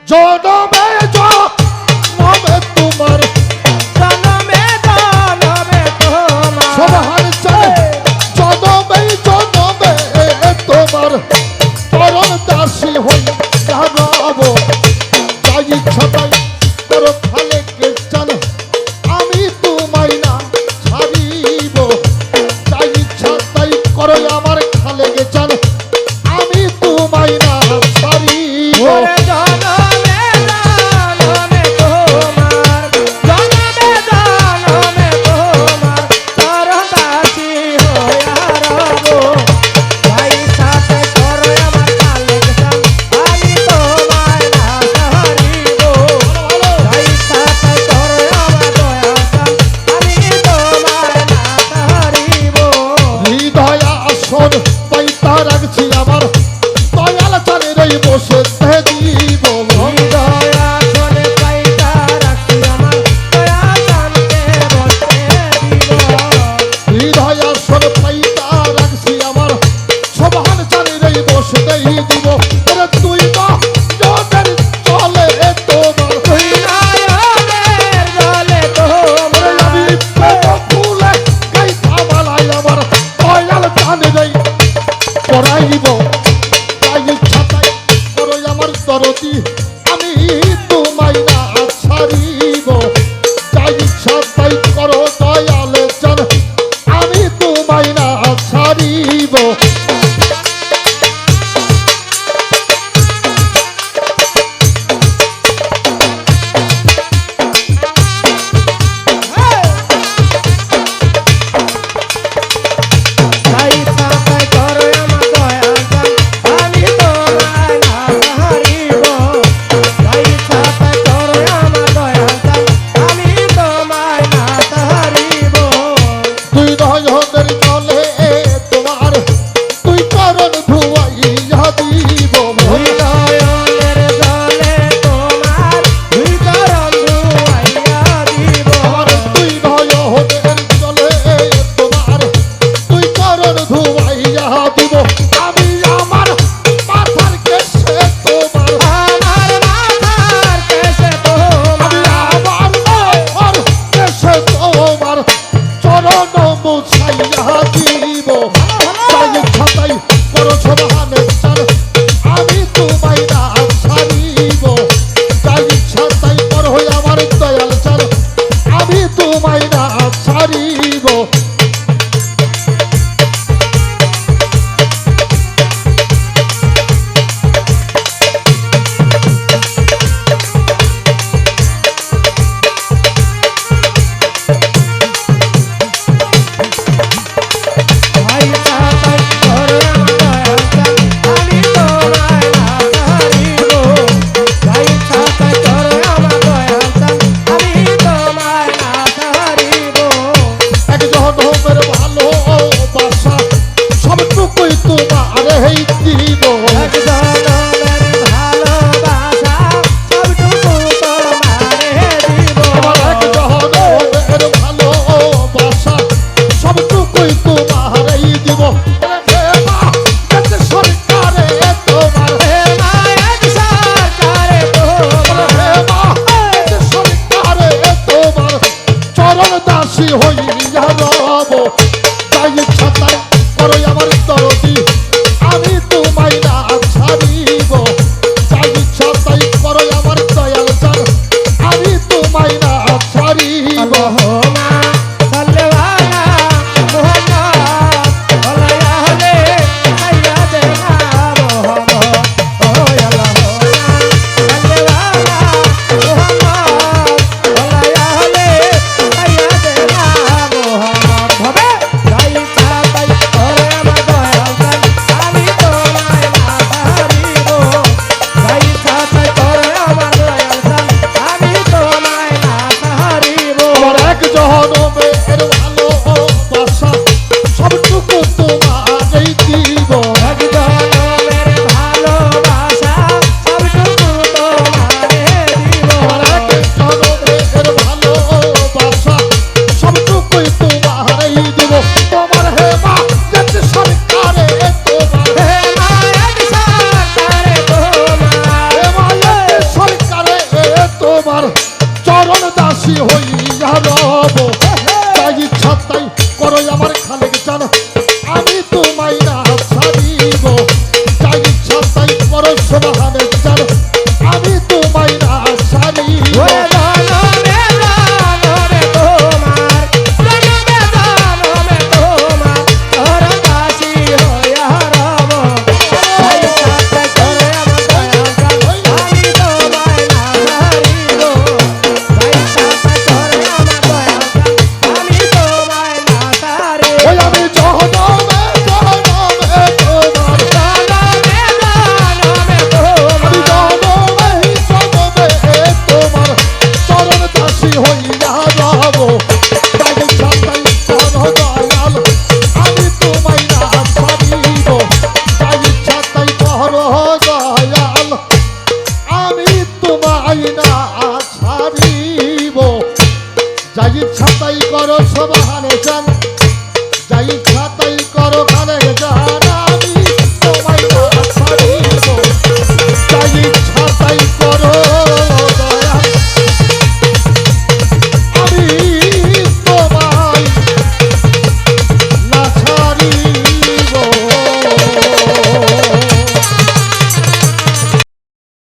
জনমে জনমে তোমার জনমে জনমে তোমার সবহান চলে জনমে জনমে তোমার চরণ দাসী হই যাব যাই ইচ্ছা তাই করো খালেকে চান আমি তোমায় না ছাড়িব যাই ইচ্ছা তাই করো আমার খালেকে চান আমি তোমায় না ছাড়িব ওরে জনমে জনমে তোমার জনমে জনমে তোমার চরণ দাসী হইয়া রব ভাই সাথে করো আমার কালেকশন আমি তোমায় না ছাড়িব ভাই সাথে করো আমার দয়াশন আমি তোমায় না ছাড়িব হৃদয় আসন তাই তা রাখছি আমার দয়াল চানের এই বসে দিব হৃদয় আসনে পাইতা রাখছি আমার দয়া জানতে বসে দিব হৃদয় আসন তাই তা রাখছি আমার সবহান চানের এই বসে দিব ওরে তুই না জনের চলে তোমার তুই নয়নের জলে ওরে আমি প্রেম ফুলে গাই থামালাই আমার দয়াল চানের এই পড়াইব তাই ইচ্ছা তাই করো আমার দরদি আমি তোমায় না ছাড়িব তাই ইচ্ছা তাই করো দয়াল চান আমি তোমায় না ছাড়িব তাই সাথে করো আমার দয়া জান আমি তোমায় না হারিব ইচ্ছা তাই করো সবাহানে চান